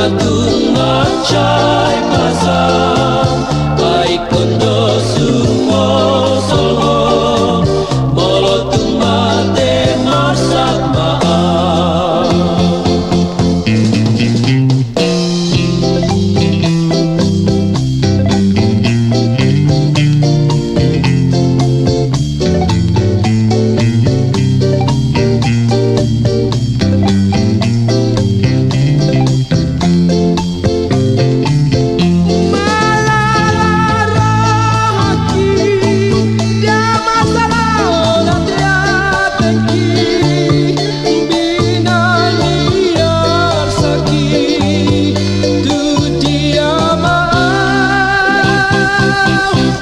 atung macai pasang ai kondo sumo solho molotung mate marsak maaf.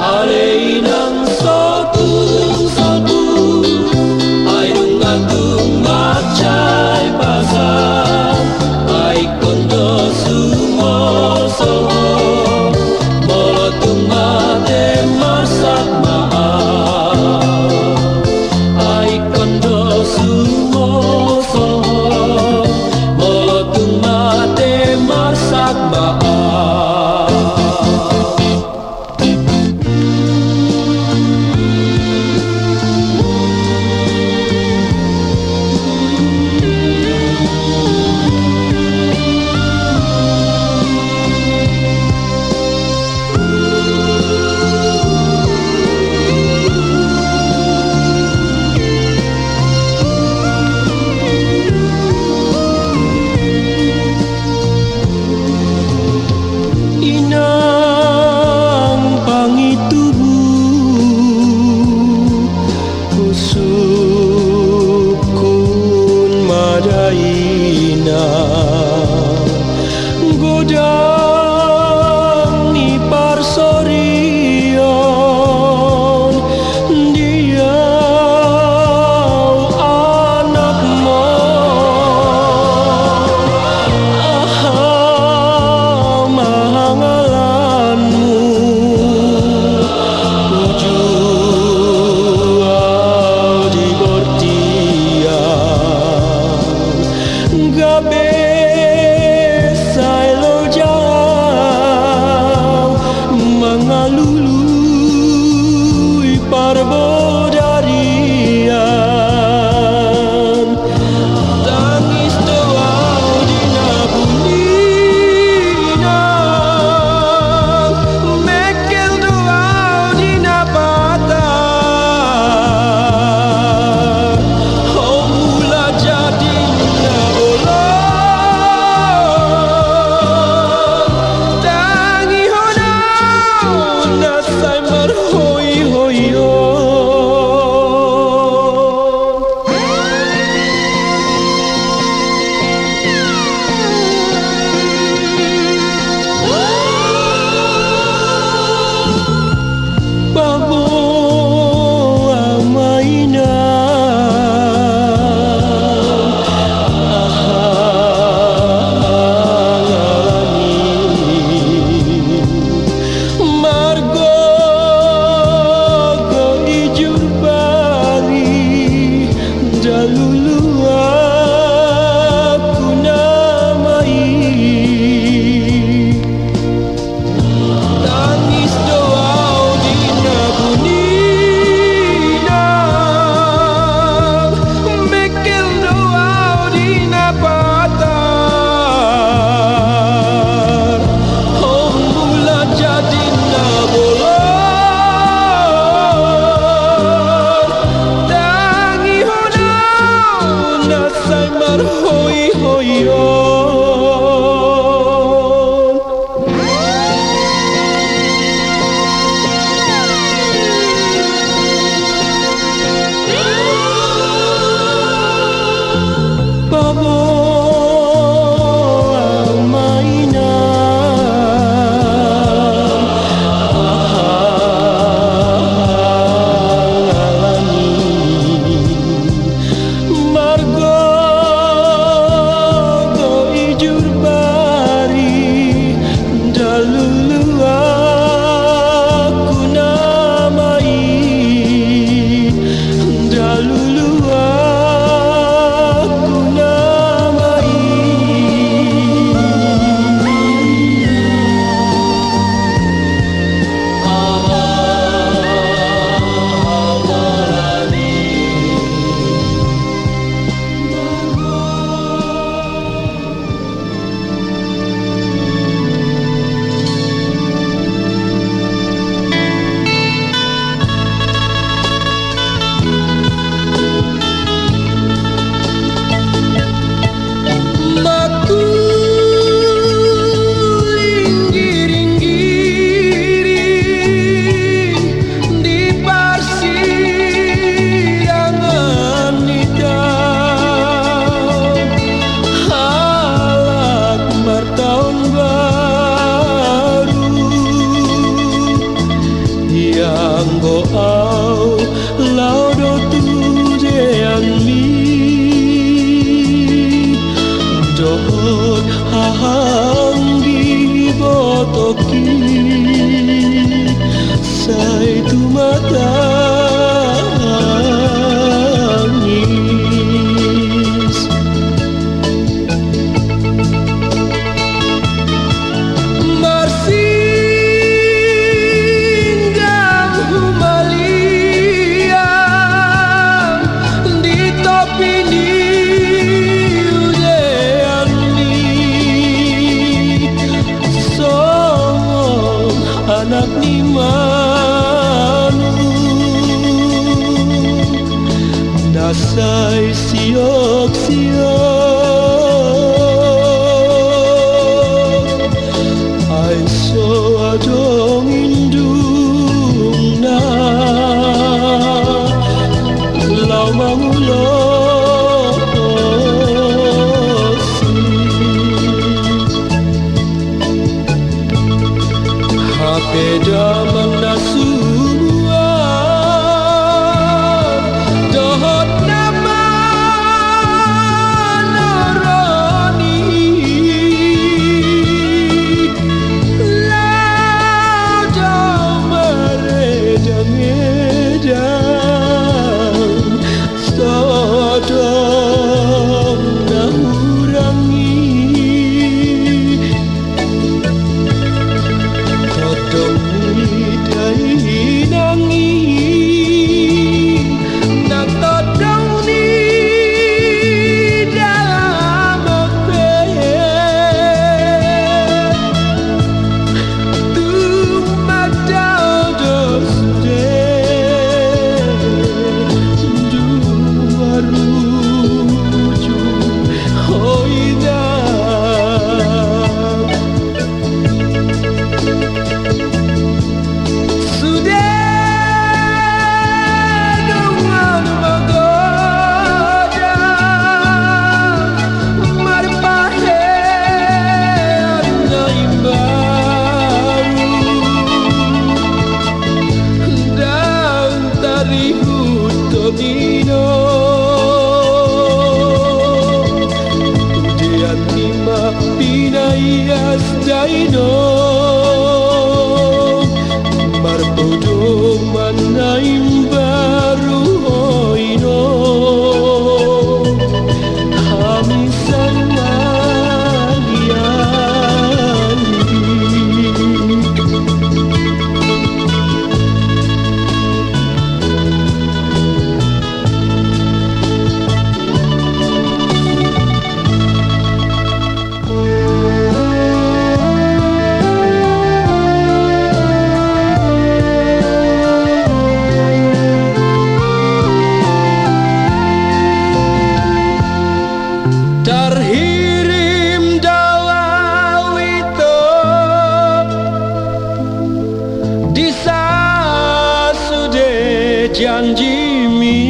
Aleinang sotung salbu airung atung macai pasang ai kondo sumo soho molotung mate marsak maaf ai kondo sumo soho molotung mate marsak maaf. Inang pangitubuh usukun madaina godang ni parsorion diau anak mo mangalanmu ujuau di bortian gabe sailo jauh hoki say tumatangis. Marsinggang humaliang di topi ni udean ni song anak ni manu nasay siok-siok ay so adong indung na law mangulos hape damang nasubuan dohot naman naroni law daw maredang-edang sodong nahurangi todong ni nanging natodong ni dalam magpet tumadal dos dua rujuk hoidang sudah dengan menggoda marpahean naim baru dan tarihut todino udian lima pinayas daino marpodong manaim baru hoino hamisan maliani. Terhirim dalam itu di sasude janji mi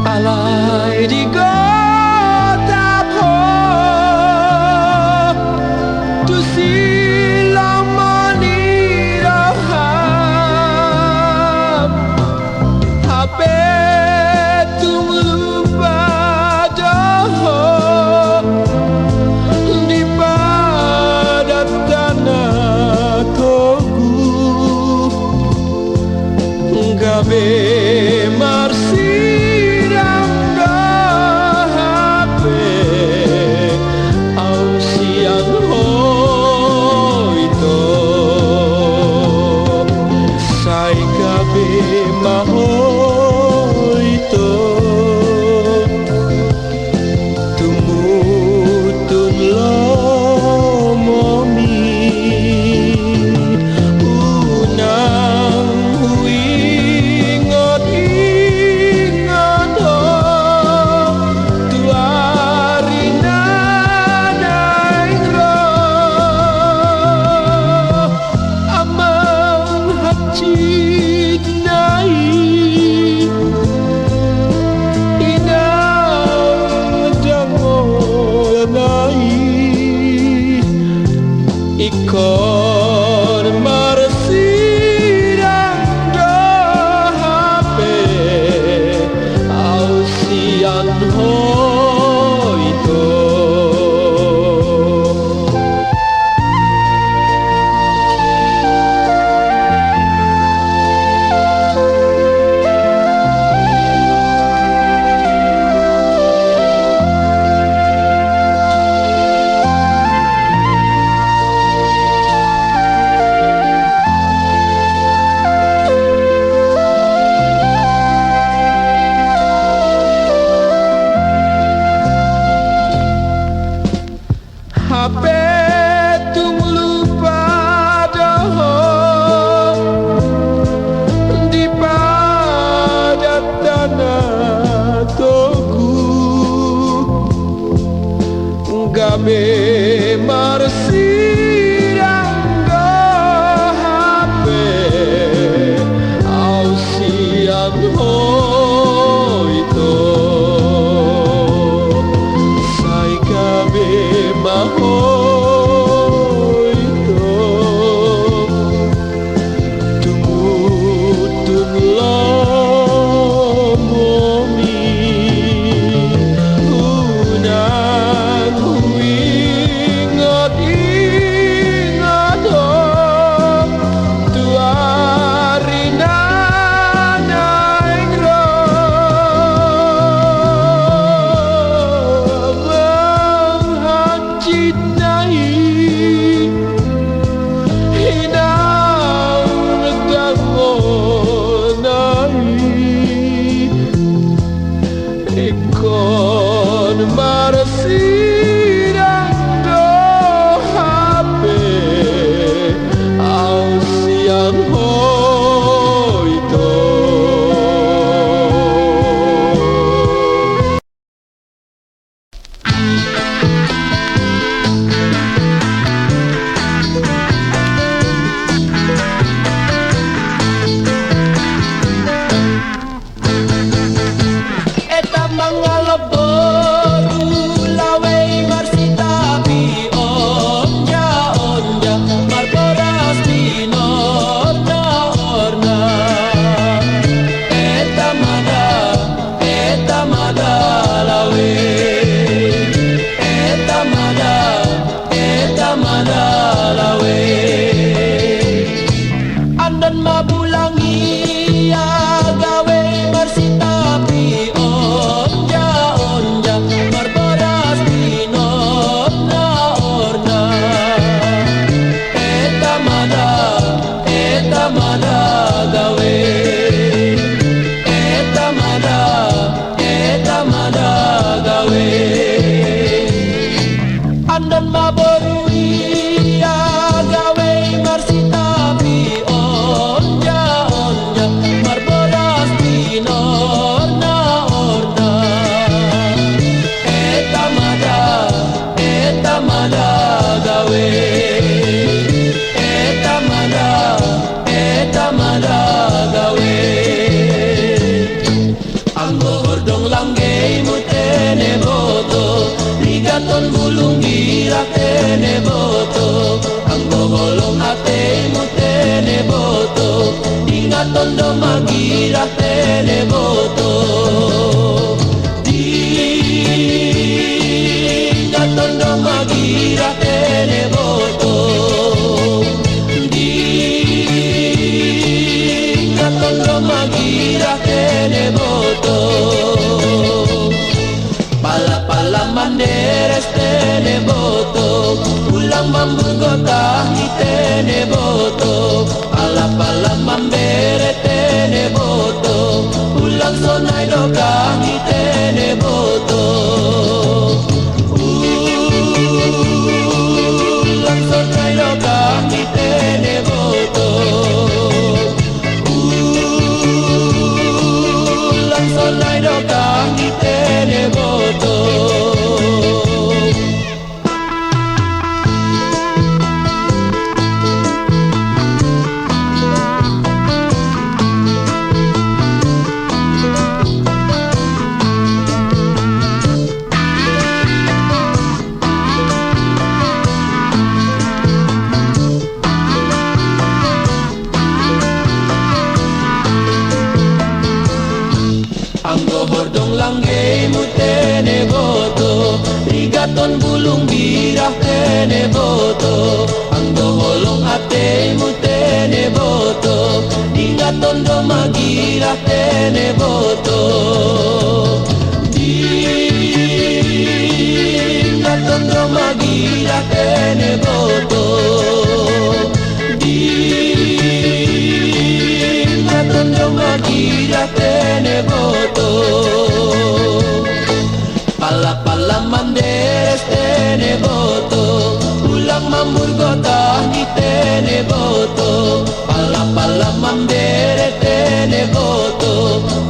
alai di kota po tu silang menirahap hape di padat tanah togu hapetung lupa doho di pada tanah toku gabe marsiranggo hape au siang hoito sai gabe mahoito tumutung lomomi unang ingat tuari nanang ro menghacinai hinang negangonai ikon marsirang do hape au siang hoito eta mangaloboru lawe marsitapi onja onja marboras dinorna orna eta mada lawe eta mada lawe andan mabulangi gawe marsitapi onja onja marboras dinorna orna eta mada gawe eta mada gawe andan maborui gawe marsitapi onja onja marboras dinorna orna eta mada gawe eta mada gawe anggo hordong langgei mutene boto ligaton bulung gira tene boto anggo golong ate mutene boto ligaton do magira tene boto ligaton do magira tene boto ligaton do magira tene boto pala manderes tene boto ulang mambugota tene boto pala mambere tene boto ulang sonai dokang tene boto ulang sonai dokang tene boto ulang sonai dokang tene boto anggo hordong langgei mutene boto ligaton bulung birah tene boto anggo holong ate mutene boto ligaton do magirah tene boto ligaton do magirah tene boto ligaton do magirah tene boto pala manderes tene boto boto pala pala mandere tene boto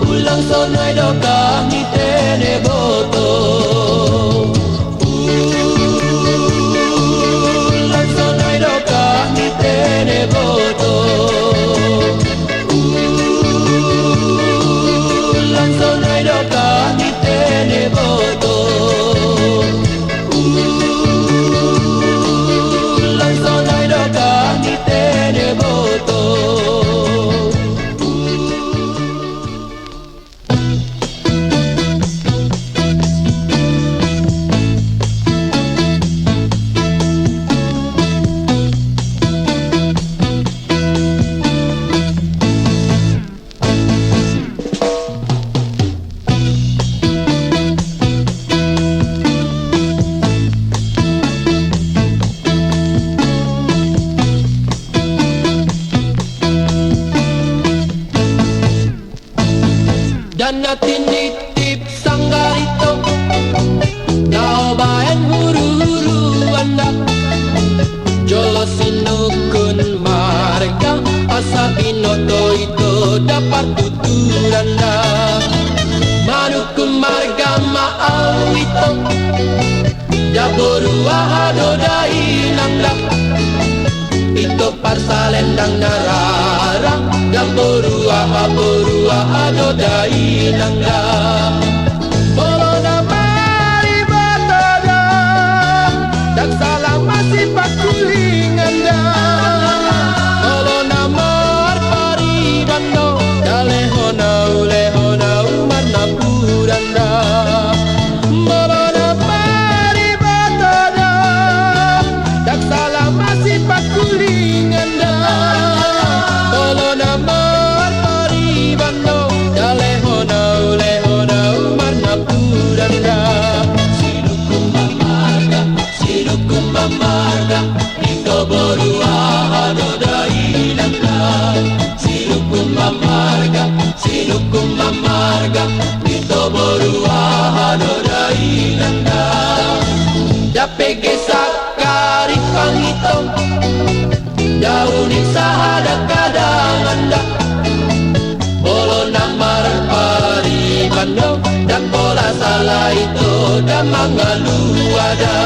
ulang sonai do kami tene boto ulang sonai do kami tene boto ulang sonai do kami tene boto ulang sonai do kami tene boto. Dan natin nitip sanggarito naubayan huru-huru anda jolo sinukun marga asa binoto itu dapat tuturanda manukun marga maau itu jaboru ahado dai nangda itu parsalendang nararang jaboru ahado dai nangda bolona mari batada dak salah masih pakulinganda bolona mar pari bando dalehona mana puranda bolona mari batada dak salah masih pakulinganda bolona mar pari bando dalehona mana puranda sinukum mamarga ito borua hado dai nangda sinukum mamarga ito borua hado dai nangda dapege sakari pangitong daunin sahada kadanganda bolo namar pari bando dan bola salah itu damangalu ada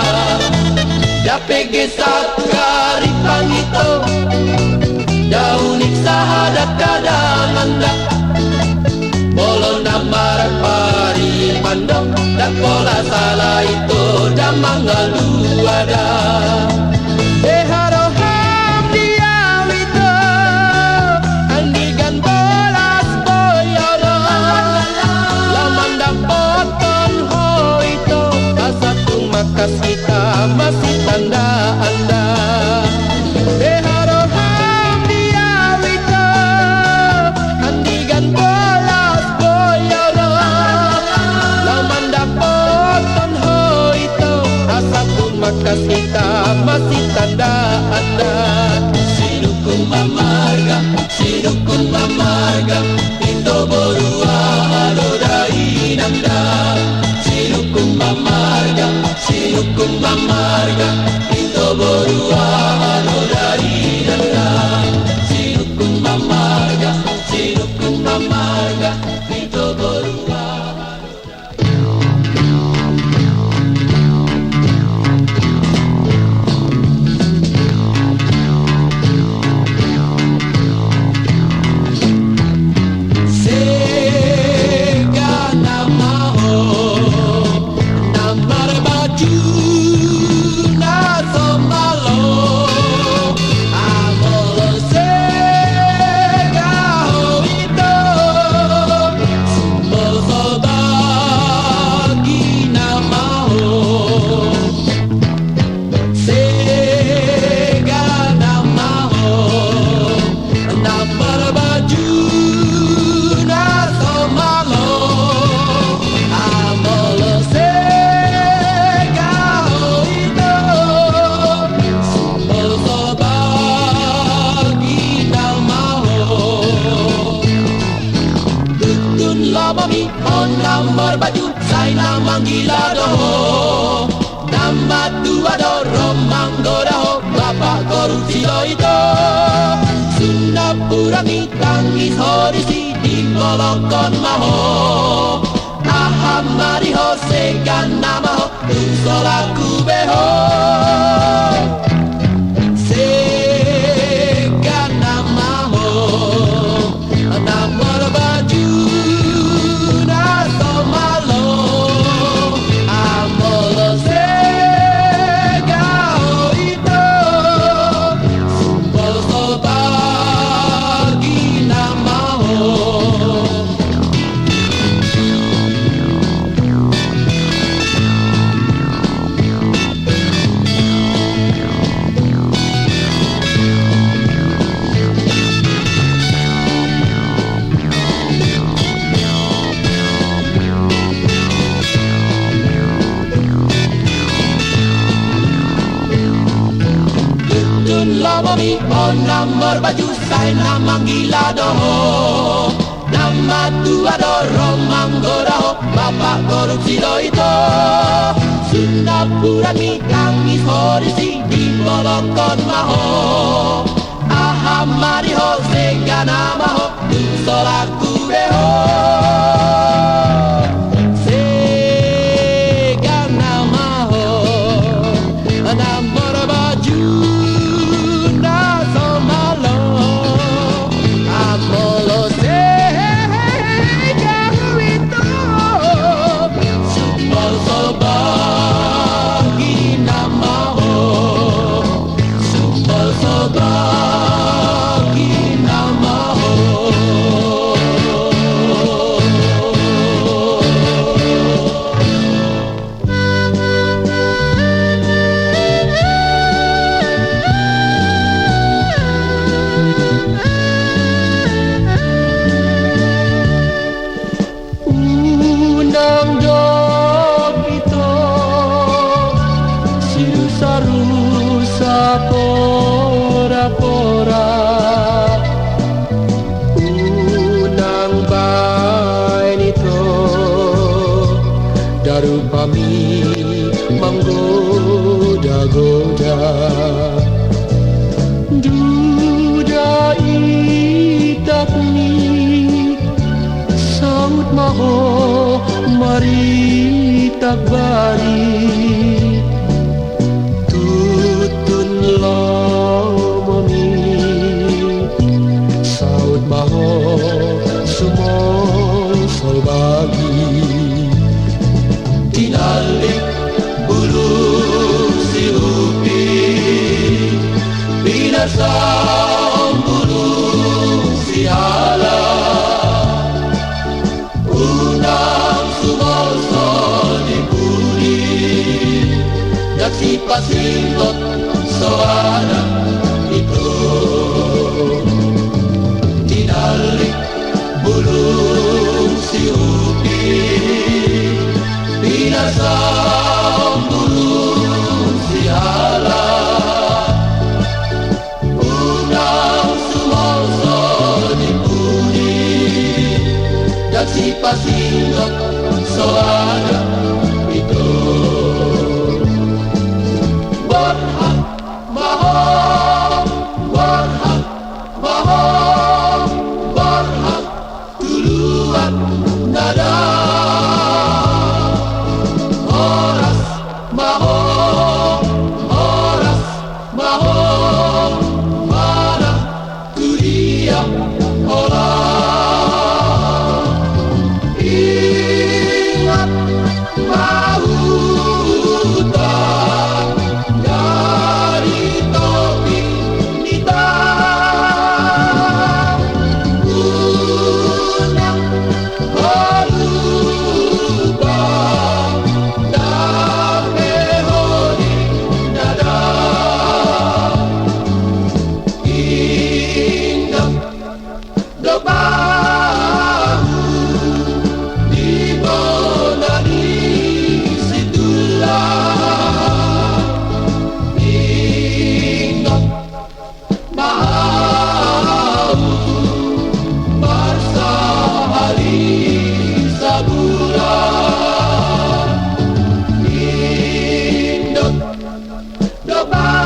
dapege sakari pangito daunin sahada kadanganda bolo namar pari bando dan bola salah itu damangalu ada kita masih tanda anda beharo ham dia wito andigan bolas boyolo laman dapot tonho itu asapun makas kita masih tanda anda sinukum mamarga itu borua hado dai nangda sinukum mamarga itu borua hado dai nangda sinukum mamarga itu borua nomor baju saya manggila doho nama dua do romang do daho bapak korupsi do itu purani tangis horisi di bolokon maho Ahamari ho segan nama ho Usolaku beho Segan nama ho Namor baju naso malo Amolo sega ho ito Sumbol sobagi nama ho Lomomi o namor baju sai namang gila doho Nama tua do romang goraho Bapak korupsi do itu Sundapuran mi tangis horisi di bolokon maho Ahamari ho segana maho Solaku beho Segana maho Namor baju Rusa pora-pora Unang bae nito Darupami menggoda-goda Duda itakni Saut maho mari takbari Saud maho sumong solbagi Tinalik bulu si upi Binasang bulu si ala Unang sumol di buli Daksi pasingot soana itu Tinalik bulung si upi Binasang bulung si ala Unang sumolso di budi Dan si pasingot soana itu Borhak maho Borhak maho Borhak duluan nada Horas maho Horas maho Mana kuria olah Ingat mahu Goodbye.